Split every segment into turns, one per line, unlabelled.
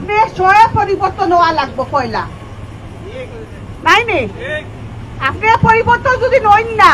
আপনি স্বয় পরিবর্তন হওয়া লাগবো পয়লা নাই নি আপনি পরিবর্তন যদি নইন না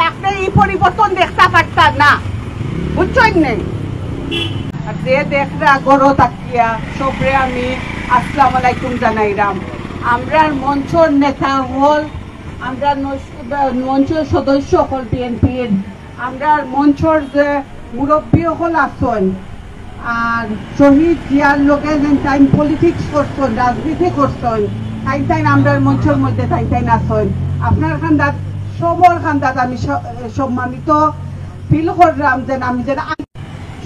আপনি এই পরিবর্তন দেখতে পারতেন না বুঝছেন নেই আর যে দেখরা গড় তাকিয়া সবরে আমি আসসালামু আলাইকুম জানাইলাম আমরা মঞ্চর নেতা হল আমরা মঞ্চের সদস্য হল বিএনপির আমরা মঞ্চর যে মুরব্বী হল আসন আর শহীদ জিয়ার লোকে টাইম পলিটিক্স করছেন রাজনীতি করছেন তাই আমরা মঞ্চের মধ্যে তাই আসেন আপনার খান্দাত সবর খান্দাত আমি সম্মানিত ফিল করলাম যে আমি যেন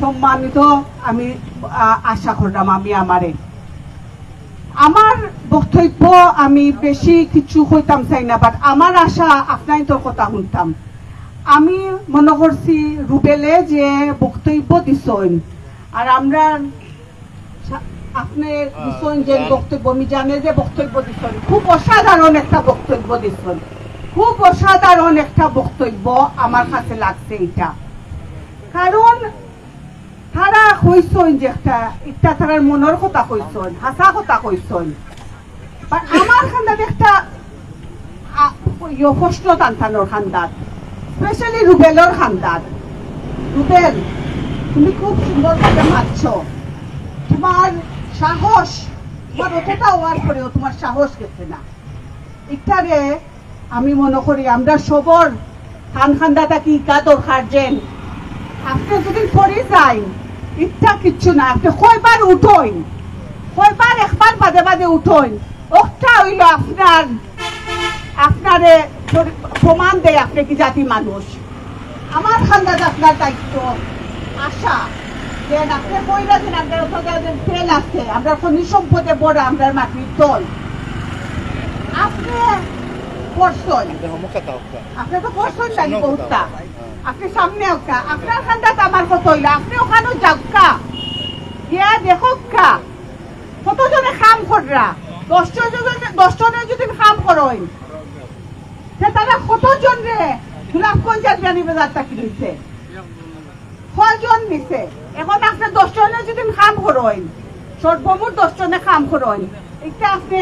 সম্মানিত আমি আশা করলাম আমি আমার বক্তব্য আমি বেশি কিছু হইতাম চাই না বাট আমার আশা আপনার তোর কথা শুনতাম আমি মনে করছি রুবেলে যে বক্তব্য দিছেন আর আমরা আপনি দিছেন যে বক্তব্য আমি জানি যে বক্তব্য দিছেন খুব অসাধারণ একটা বক্তব্য দিছেন খুব অসাধারণ একটা বক্তব্য আমার কাছে লাগছে এটা কারণ তারা কইছেন যে একটা তারার মনের কথা কইছেন হাসা কথা কইছেন আমার খান্দাত একটা প্রশ্ন টানটানোর খান্দাত স্পেশালি রুবেলর খান্দাত রুবেল তুমি খুব সুন্দরভাবে মারছ তোমার সাহস তোমার অতটা হওয়ার পরেও তোমার সাহস গেছে না ইটারে আমি মনে করি আমরা সবর খান খান্দাটা কি কা দরকার যেন আপনি যদি পড়ে যাই ইচ্ছা কিচ্ছু না আপনি কয়বার উঠোইন কয়বার একবার বাদে বাদে উঠোইন ওটা হইল আপনারে প্রমাণ দেয় আপনি কি জাতি মানুষ আমার খান্দাত আপনার দায়িত্ব আশা যে আপনি কইরা দিন আপনার ফেল আছে আমরা খনিজ সম্পদে বড় আমরা মাটির দল আপনি করছেন আপনি তো করছেন নাকি বহুতটা আপনি সামনে একটা আপনার খান্দাত আমার কত হইল আপনি ওখানে যাওকা গিয়া দেখোকা কতজনে কাম কররা 10 জনে যদি কাম করেন তারা কতজন রে গোলাপগঞ্জের বিয়ানীবাজারটা কিনেছে কয়জন নিছে এখন আপনি 10 জনে যদি কাম করেন সর্বমোট 10 জনে কাম করেন এটা আপনি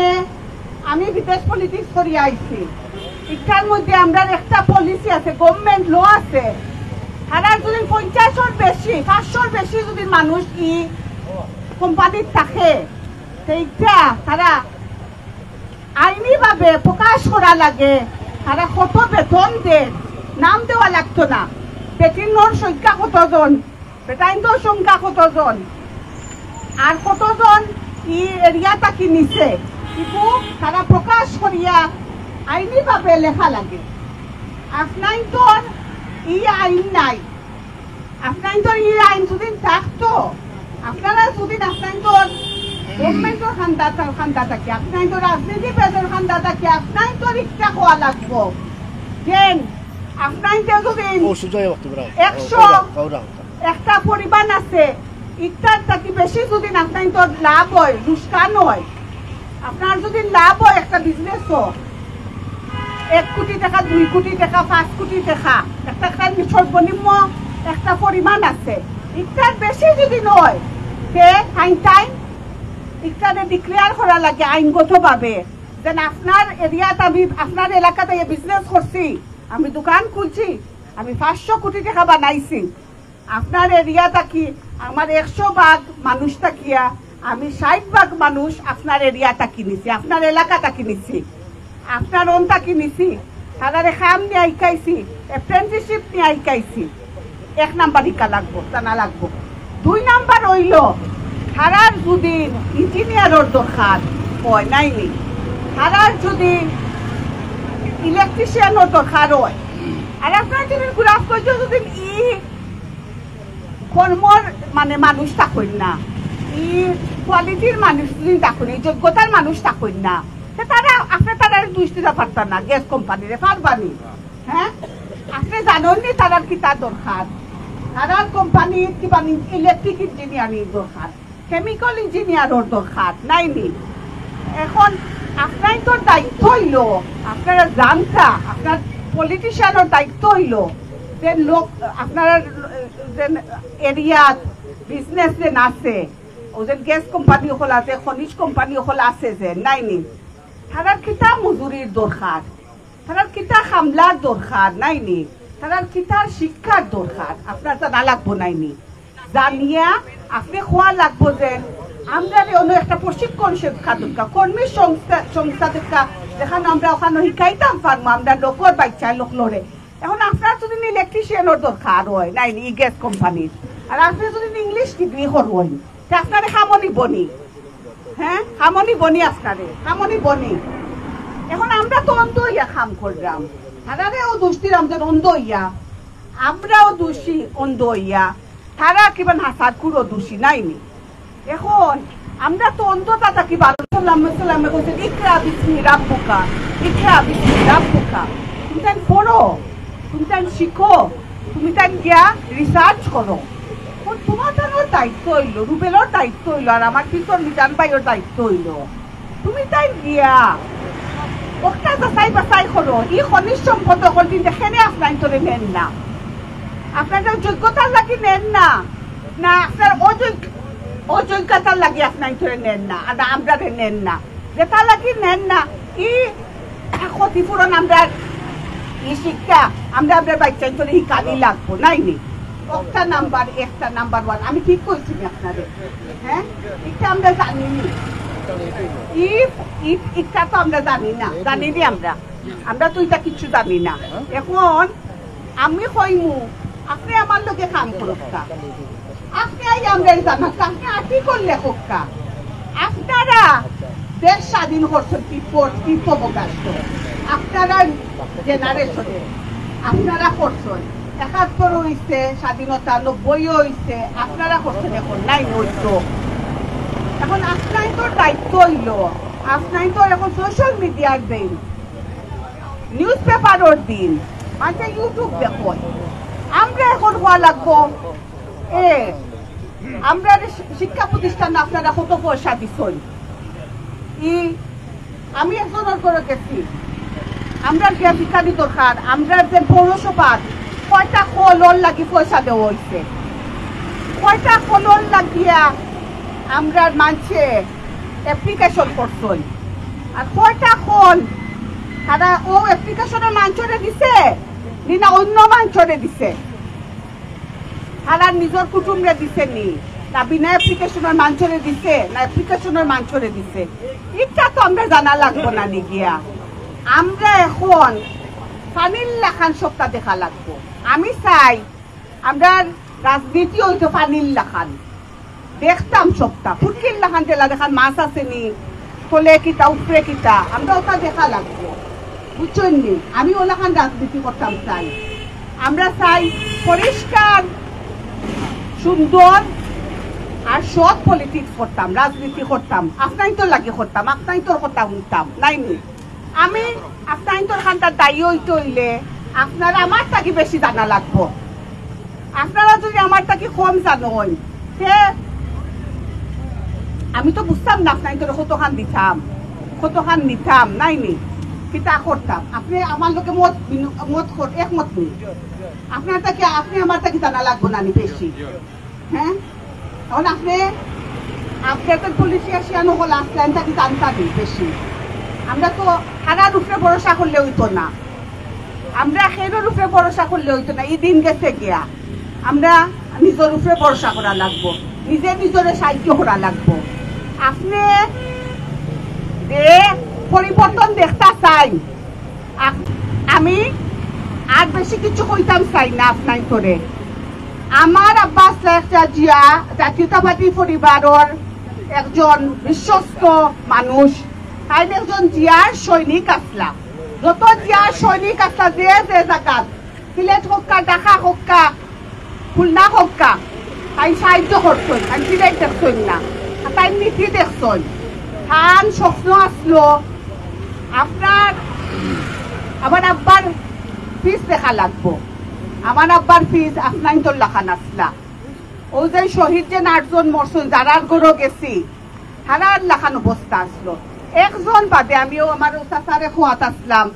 আমি বিদেশ পলিটিক্স করিয়া আইছি এটার মধ্যে আমরা একটা পলিসি আছে গভর্নমেন্ট ল আছে তারা যদি 50-এর বেশি 500-এর বেশি যদি মানুষ কি কোম্পানির থাকে সেইটা তারা আইনি ভাবে প্রকাশ করা লাগে তারা কত বেতন দেন নাম দেওয়া লাগতো না বেটিনোর সংখ্যা কতজন বেটাইনটোর সংখ্যা কতজন আর কতজন ই এরিয়াটা কি নিছে কিন্তু তারা প্রকাশ করিয়া আইনি ভাবে লেখা লাগে আপনার তোর ই আইন নাই আপনার তোর ই আইন যদি থাকতো আপনারা যদি আপনার তোর গভর্নমেন্টের খান্দা থাকে আপনার তো রাজনীতি পেজের খান্দা থাকে আপনার তো ইচ্ছা হওয়া লাগবো যেন আপনার যদি 100 একটা পরিমাণ আছে ইচ্ছার থাকি বেশি যদি আপনার তোর লাভ হয় লুস্কান হয় আপনার যদি লাভ হয় একটা বিজনেস 1 কোটি টাকা 2 কোটি টাকা 5 কোটি টাকা একটা সর্বনিম্ন একটা পরিমাণ আছে ইচ্ছার বেশি যদি নয় সে টাইম ইচ্ছাতে ডিক্লেয়ার করা লাগে আইনগতভাবে যেন আপনার এরিয়াতে আমি আপনার এলাকাতে বিজনেস করছি আমি দোকান খুলছি আমি 500 কোটি টাকা বানাইছি আপনার এরিয়াটা কি আমার 100 ভাগ মানুষ থাকিয়া আমি 60 ভাগ মানুষ আপনার এরিয়াটা কিনেছি আপনার এলাকাটা কিনেছি আপনার অনটা কিনেছি তারা খাম নিয়ে আইকাইছি অ্যাপ্রেন্টিসশিপ নিয়ে আইকাইছি 1 নাম্বার ইকা লাগবো জানা লাগবো 2 নাম্বার হইল তারার যদি ইঞ্জিনিয়ারের দরকার হয় নাইনি তারার যদি ইলেকট্রিশিয়ানের দরকার হয় আর আপনার যদি গোলাপগঞ্জ যদি ই কর্মর মানে মানুষ থাকেন না ই কোয়ালিটির মানুষ যদি থাকেন এই যোগ্যতার মানুষ থাকেন না তারা আপনার তারা দুষ্টিটা পারতেন না গ্যাস কোম্পানিরে পারবানি হ্যাঁ আপনি জানেননি তারার কি তার দরকার তারার কোম্পানির কিবা ইলেকট্রিক ইঞ্জিনিয়ারিং দরকার কেমিক্যাল ইঞ্জিনিয়ারের দরকার নাইনি এখন আপনার তো দায়িত্ব হইল আপনারা জানতা আপনার পলিটিশিয়ানের দায়িত্ব হইল যে লোক আপনার এরিয়াত বিজনেস যেন আছে ও যে গ্যাস কোম্পানি হল আছে খনিজ কোম্পানি হল আছে যে নাইনি তারার কিতা মজুরির দরকার তারার কিতা হামলার দরকার নাইনি তারার কিতার শিক্ষার দরকার আপনার জানা লাগবো নাইনি জানিয়া আপনি খোয়া লাগবো যে আমরা অন্য একটা প্রশিক্ষণ শিক্ষা দরকার কর্মী সংস্থা দরকার যেখানে আমরা ওখানে শিখাইতাম পারবো আমরা লোকের বাচ্চায় লোক লড়ে এখন আপনার যদি ইলেকট্রিশিয়ানের দরকার হয় নাইনি ই গ্যাস কোম্পানির আর আপনি যদি ইংলিশ ডিগ্রি করবেন আপনারে খামনি বনি হ্যাঁ খামনি বনি আপনারে খামনি বনি এখন আমরা তো অন্ধ হইয়া খাম করলাম তারারেও দুষ্টির আমাদের অন্ধ হইয়া আমরাও দোষী অন্ধ হইয়া তারা কিবা হাসাদ কুরো দোষী নাইনি এখন আমরা তো অন্ধতা থাকি সাল্লামে বলছেন ইকরা বিসমি রাব্বুকা ইকরা বিসমি রাব্বুকা তুমি তাই পড়ো তুমি তাই শিখো তুমি তাই গিয়া রিসার্চ করো তোমার দায়িত্ব হইল রুবেলর দায়িত্ব হইল আর আমার পিছন মিজান ভাইয়ের দায়িত্ব হইল তুমি তাই গিয়া ওটা যাচাই বাছাই করো ই খনিজ সম্পদ হল দিন দেখেনে আপনার তোরে নেন না আপনাদের যোগ্যতার লাগি নেন না না আপনার অযোগ্যতার লাগি আপনার তোরে নেন না আর আমরা নেন না যেটা লাগি নেন না ই ক্ষতিপূরণ আমরা ই শিক্ষা আমরা আপনার বাচ্চা তোরে ই কালি লাগবো নাইনি একটা নাম্বার 1 আমি ঠিক কইছি আপনাদের হ্যাঁ এটা আমরা জানিনি এটা তো আমরা জানিনি আমরা তো এটা কিছু জানি না এখন আমি কইমু আপনি আমার লোকে কাম করুকা আপনি আমরা জানা আপনি আর্টিকল লেখকা আপনারা দেশ স্বাধীন করছেন কি প্রকাশ আপনারা জেনারেশনে আপনারা করছেন 71 হইছে স্বাধীনতা 90 হইছে আপনারা করছেন এখন নাই হইতো এখন আপনার তো দায়িত্ব হইল আপনার তো এখন সোশ্যাল মিডিয়ার দিন নিউজ পেপারের দিন মানে ইউটিউব দেখো আমরা এখন হওয়া লাগবো আমরা শিক্ষা প্রতিষ্ঠান আপনারা কত পয়সা দিচ্ছেন আমি একজনের করে গেছি আমরা যে শিক্ষাদি দরকার আমরা যে পৌরসভার কয়টা কলর লাগি পয়সা দেওয়া হয়েছে কয়টা কলর লাগিয়া আমরা মানছে অ্যাপ্লিকেশন করছেন আর কয়টা কল তারা ও অ্যাপ্লিকেশনের মাঞ্চরে দিছে না অন্য মাঞ্চরে দিছে তারা নিজের কুটুমরে দিছে নি না বিনা অ্যাপ্লিকেশনের মাঞ্চরে দিছে না অ্যাপ্লিকেশনের মাঞ্চরে দিছে এটা তো আমরা জানা লাগবো না নি গিয়া আমরা এখন ফানিল লাখান সপ্তাহ দেখা লাগবো আমি চাই আমরা রাজনীতি হইতো ফানিল লাখান দেখতাম সপ্তাহ ফুটকির লাখান জেলা দেখান মাছ আছে নি তোলে কিতা উপরে কিতা আমরা ওটা দেখা লাগবো বুঝছেন নি আমি ওলাখান রাজনীতি করতাম চাই আমরা চাই পরিষ্কার সুন্দর আর সৎ পলিটিক্স করতাম রাজনীতি করতাম আপনাই তো লাগে করতাম আপনাই তোর কথা শুনতাম নাই নি আমি আপনাই তোর খানটার দায়ী হইতে হইলে আপনারা আমার তাকে বেশি জানা লাগবো আপনারা যদি আমার তাকে কম জানেন সে আমি তো বুঝতাম না আপনার তোর কতখান নিতাম নাইনি কিতা করতাম আপনি আমার লোকে একমত নেই আপনি আমার তাকে জানা লাগবো না বেশি হ্যাঁ এখন আপনি তো পুলিশিয়া শিয়ানো হল আসলেন তাকে জানতাম বেশি আমরা তো হারার উপরে ভরসা করলে হইতো না আমরা খেরোর উপরে ভরসা করলে হইতো না এই দিন গেছে গিয়া আমরা নিজের উপরে ভরসা করা লাগবো নিজের সাহায্য করা লাগবো আপনি পরিবর্তন দেখতে চাই আমি আর বেশি কিছু কইতাম চাই না আপনার করে আমার আব্বাস জিয়া জাতীয়তাবাদী পরিবারের একজন বিশ্বস্ত মানুষ তাই একজন জিয়ার সৈনিক আসলা যত জিয়ার সৈনিক আসলা যে জায়গাত সিলেট হক্কা ঢাকা হক্কা খুলনা হক্কা তাই সাহায্য করছেন তাই সিলেট দেখছেন না তাই নীতি দেখছেন তার স্বপ্ন আসলো আপনার আমার আব্বার ফিস দেখা লাগবো আমার আব্বার ফিস আপনার তোর লাখান আসলা ও যে শহীদ যে 8 জন মরছেন যারার গরো গেছি তারার লাখান অবস্থা আসলো একজন বাদে আমিও আমার চাচারে খোয়াত আসলাম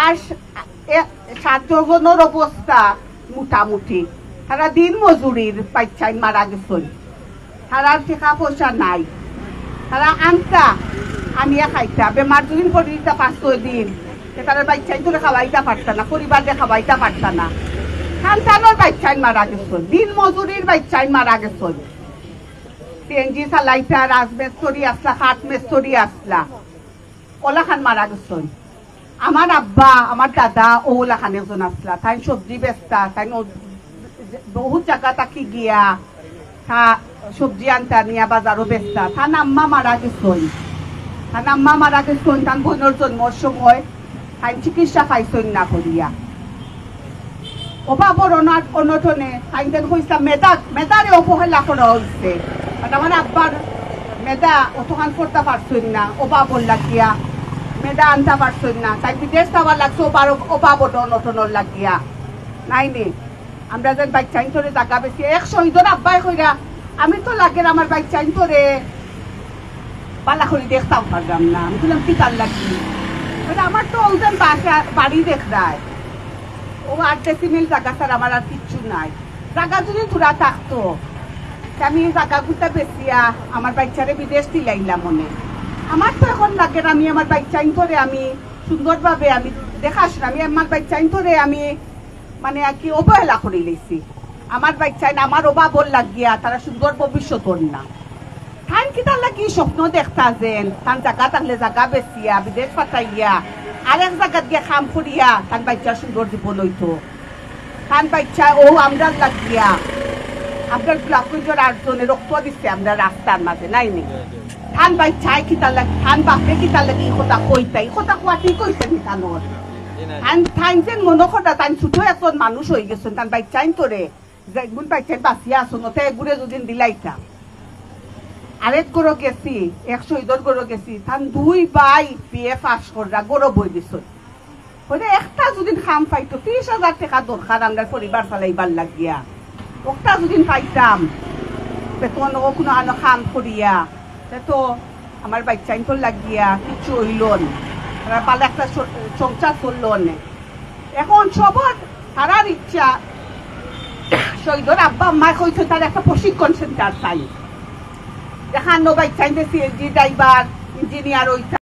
আর 7 জনের অবস্থা মোটামুটি তারা দিন মজুরির বাচ্চাই মারা গেছেন তারার টাকা পয়সা নাই, তারা আনতা আনিয়া খাইতা, বেমার যদি করে দিতা 5-6 দিন, তারা বাচ্চাই তোরে খাওয়াইতে পারত না, পরিবারে খাওয়াইতে পারত না। সন্তানোর বাচ্চাই মারা গেছে, দিন মজুরির বাচ্চাই মারা গেছে। সিএনজি চালাইতা, রাজমেস্তরি আসলা, হাট মেস্তরি আসলা, ওলাখান মারা গেছে। আমার আব্বা আমার দাদা ওলাখান একজন আসলা, তাই সবজি বেচতা, তাই বহুত জায়গা তাকি গিয়া তা সবজি আনতা নিয়া বাজারও বেচতা। তার আম্মা মারা গেছেন, তার আম্মা মারা গেছেন তার বোনের জন্মর সময়, তাই চিকিৎসা পাইছেন না করিয়া। অভাবর অনটনে তাইদের কইসা মেদারে অবহেলা করা হয়েছে। আমার আব্বার মেদা অতখান করতে পারছেন না, অভাবর লাগিয়া মেদা আনতে পারছেন না, তাই বিদেশ যাওয়ার লাগছে অভাবর অনটনের লাগিয়া। নাই নে আমরা যেন বাচ্চাইন তোরে জায়গা বেশি 100 ঈদের আব্বাই কইরা আমি তো লাগে আমার বাচ্চাইন তোরে পালা করে দেখতাম পারলাম না। আমি বললাম কি কার লাগি, আমার তো ওজন বাড়ি দেখরায় ও 8 ডেসিমেল জায়গা স্যার, আমার আর কিচ্ছু নাই। জায়গা যদি ধরা থাকতো আমি জায়গা গুটা বেশিয়া আমার বাচ্চারে বিদেশ দিলাইলাম মনে। আমার তো এখন লাগে আমি আমার বাচ্চাইন ধরে আমি সুন্দরভাবে আমি দেখাশোনা, আমি আমার বাচ্চাইন ধরে আমি মানে আর কি অবহেলা করে লেছি। আমার বাচ্চাইন আমার অভাবর লাগিয়া তারা সুন্দর ভবিষ্যৎ না। থান কি তার লাগি স্বপ্ন দেখতা যেন তান জায়গা থাকলে জায়গা বেশিয়া বিদেশ পাঠাইয়া আরেক জায়গা গিয়ে কাম করিয়া তান বাচ্চা সুন্দর জীবন হইতো। তান বাচ্চা ও আমরা লাগিয়া আপনার ব্লকেজের 8 জনে রক্ত দিচ্ছে আমরা রাস্তার মাঝে নাই নি। থান বাচ্চাই কি তার লাগি, থান বাপে কি তার লাগি কথা কইতাই, কথা কোয়া ঠিক হইছে নি তানোর। থান যেন মনে করা তান ছোট একজন মানুষ হয়ে গেছেন, তান বাচ্চাইন তোরে যেগুন বাচ্চাই বাঁচিয়া আসুন ওতে এগুড়ে যদি দিলাইতা। আরেক গরো গেছি 100 ঈদের গরো গেছি, তান 2 ভাই বিয়ে পাস করা গরো বই দিছ। একটা যদি খাম পাইতো 30,000 টাকা দরকার আমরা পরিবার চালাইবার লাগিয়া, একটা যদি পাইতাম বেতন কোনো আনো খাম করিয়া তো আমার বাচ্চাইন তো লাগিয়া কিছু হইল না, পালে একটা সংসার চলল না। এখন সবার তারার ইচ্ছা শহীদর আব্বা আম্মা কইছে তার একটা প্রশিক্ষণ সেন্টার চাই, দেখানো বাচ্চাইন সিএনজি ড্রাইভার ইঞ্জিনিয়ার ওইটা